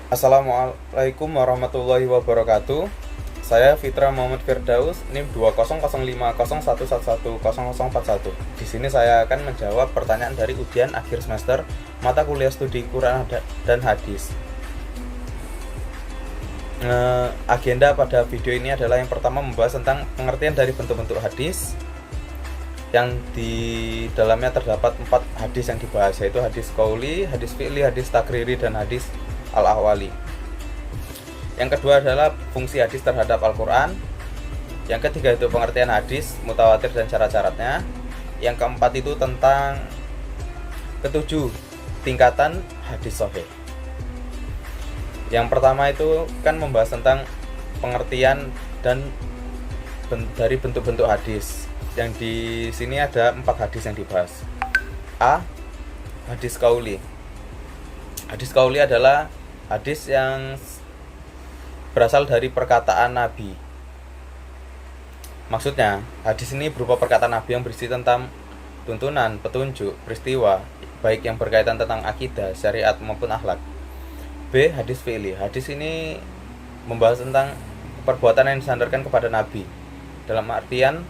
Assalamualaikum warahmatullahi wabarakatuh. Saya Fitra Muhammad Firdaus, NIM 2005011110041. Di sini saya akan menjawab pertanyaan dari ujian akhir semester mata kuliah studi Quran dan Hadis. Agenda pada video ini adalah yang pertama membahas tentang pengertian dari bentuk-bentuk hadis, yang di dalamnya terdapat 4 hadis yang dibahas, yaitu hadis qauli, hadis fi'li, hadis takriri, dan hadis al-ahwali. Yang kedua adalah fungsi hadis terhadap Al-Quran. Yang ketiga itu pengertian hadis, mutawatir dan syarat-syaratnya. Yang keempat itu tentang ketujuh tingkatan hadis sahih. Yang pertama itu kan membahas tentang pengertian dan dari bentuk-bentuk hadis. Yang di sini ada 4 hadis yang dibahas. A. Hadis qauli. Hadis qauli adalah hadis yang berasal dari perkataan Nabi. Maksudnya, hadis ini berupa perkataan Nabi yang berisi tentang tuntunan, petunjuk, peristiwa, baik yang berkaitan tentang akidah, syariat maupun akhlak. B. Hadis fi'li. Hadis ini membahas tentang perbuatan yang disandarkan kepada Nabi. Dalam artian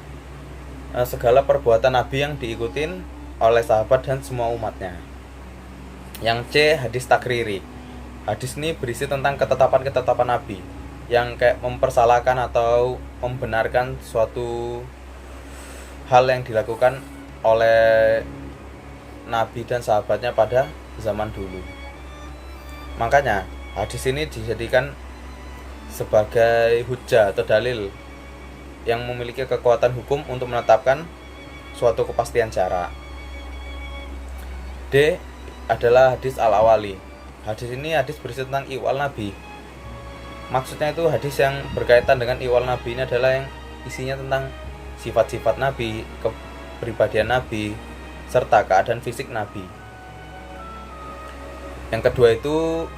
segala perbuatan Nabi yang diikutin oleh sahabat dan semua umatnya. Yang C. Hadis takriri. Hadis ini berisi tentang ketetapan-ketetapan Nabi yang kayak mempersalahkan atau membenarkan suatu hal yang dilakukan oleh Nabi dan sahabatnya pada zaman dulu. Makanya hadis ini dijadikan sebagai hujjah atau dalil yang memiliki kekuatan hukum untuk menetapkan suatu kepastian syara. D adalah hadis al-awali. Hadis ini hadis berisi tentang iwal Nabi. Maksudnya itu hadis yang berkaitan dengan iwal Nabi ini adalah yang isinya tentang sifat-sifat Nabi, kepribadian Nabi, serta keadaan fisik Nabi. Yang kedua itu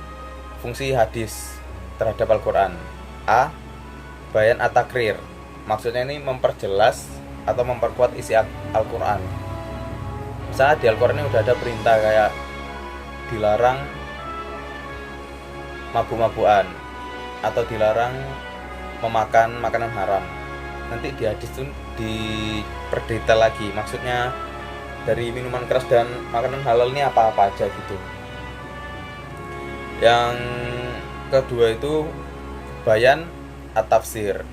fungsi hadis terhadap Al-Quran. A. Bayan at-takrir. Maksudnya ini memperjelas atau memperkuat isi Al-Quran. Misalnya di Al-Quran ini udah ada perintah kayak dilarang mabuk-mabukan atau dilarang memakan makanan haram. Nanti di hadis itu diperdetail lagi, maksudnya dari minuman keras dan makanan halal ini apa-apa aja gitu. Yang kedua itu bayan at-tafsir.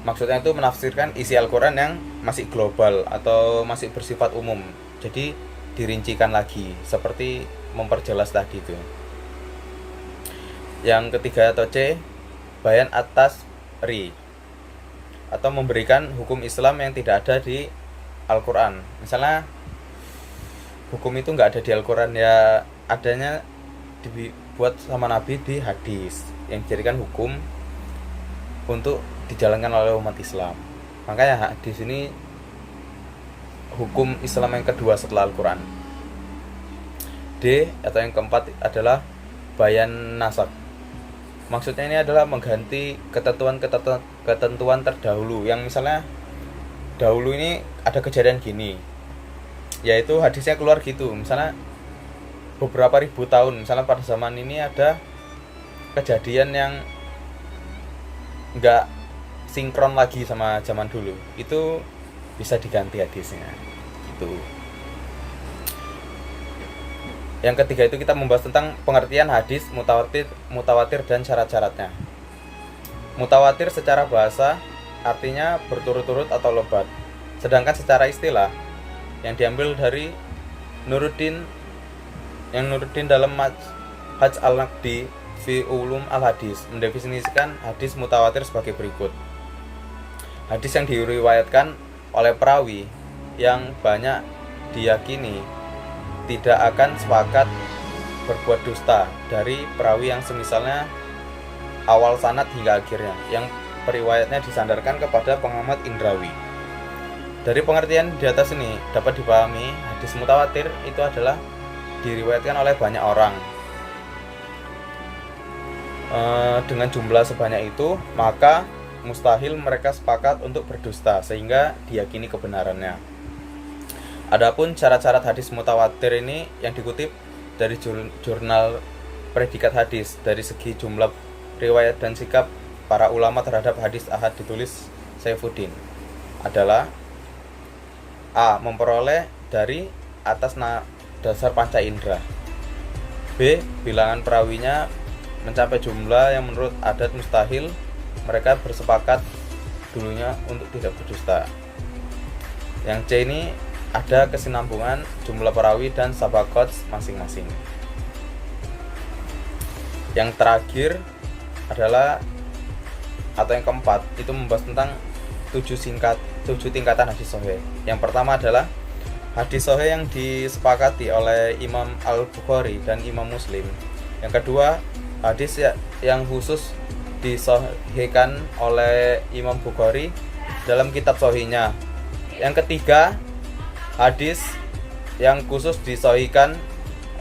Maksudnya itu menafsirkan isi Al-Quran yang masih global atau masih bersifat umum, jadi dirincikan lagi seperti memperjelas tadi itu. Yang ketiga atau C, bayan atas ri, atau memberikan hukum Islam yang tidak ada di Al-Quran. Misalnya hukum itu nggak ada di Al-Quran, ya adanya dibuat sama Nabi di hadis yang dijadikan hukum untuk dijalankan oleh umat Islam. Makanya hadis ini hukum Islam yang kedua setelah Al-Quran. D atau yang keempat adalah bayan nasak. Maksudnya ini adalah mengganti ketentuan terdahulu, yang misalnya dahulu ini ada kejadian gini, yaitu hadisnya keluar gitu. Misalnya beberapa ribu tahun, misalnya pada zaman ini ada kejadian yang nggak sinkron lagi sama zaman dulu, itu bisa diganti hadisnya itu. Yang ketiga itu kita membahas tentang pengertian hadis, mutawatir dan syarat-syaratnya. Mutawatir secara bahasa artinya berturut-turut atau lebat. Sedangkan secara istilah yang diambil dari Nuruddin dalam Hajj al-Naqdi fi Ulum al-Hadis mendefinisikan hadis mutawatir sebagai berikut. Hadis yang diriwayatkan oleh perawi yang banyak diyakini tidak akan sepakat berbuat dusta dari perawi yang semisalnya awal sanad hingga akhirnya, yang periwayatnya disandarkan kepada pengamat indrawi. Dari pengertian di atas ini dapat dipahami hadis mutawatir itu adalah diriwayatkan oleh banyak orang. Dengan jumlah sebanyak itu, maka mustahil mereka sepakat untuk berdusta sehingga diyakini kebenarannya. Adapun syarat-syarat hadis mutawatir ini yang dikutip dari jurnal predikat hadis dari segi jumlah riwayat dan sikap para ulama terhadap hadis ahad ditulis Saifuddin adalah A. Memperoleh dari atas dasar panca indera. B. Bilangan perawinya mencapai jumlah yang menurut adat mustahil. Mereka bersepakat dulunya untuk tidak berdusta. Yang C ini ada kesinambungan jumlah perawi dan sabakot masing-masing. Yang terakhir adalah atau yang keempat itu membahas tentang 7 tingkatan hadis sahih. Yang pertama adalah hadis sahih yang disepakati oleh Imam Al-Bukhari dan Imam Muslim. Yang kedua, hadis yang khusus disahihkan oleh Imam Bukhari dalam kitab sahihnya. Yang ketiga, hadis yang khusus disahihkan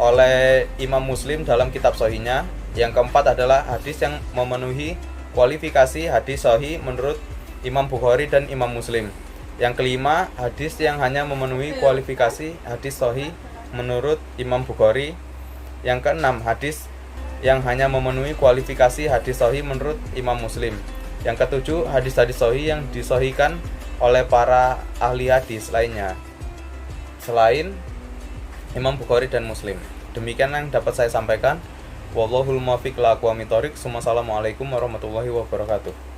oleh Imam Muslim dalam kitab sahihnya. Yang keempat adalah hadis yang memenuhi kualifikasi hadis sahih menurut Imam Bukhari dan Imam Muslim. Yang kelima, hadis yang hanya memenuhi kualifikasi hadis sahih menurut Imam Bukhari. Yang keenam, hadis yang hanya memenuhi kualifikasi hadis sahih menurut Imam Muslim. Yang ketujuh, hadis-hadis sahih yang disahihkan oleh para ahli hadis lainnya selain Imam Bukhari dan Muslim. Demikian yang dapat saya sampaikan. Wallahul muwaffiq ila aqwamit thoriq. Wassalamualaikum warahmatullahi wabarakatuh.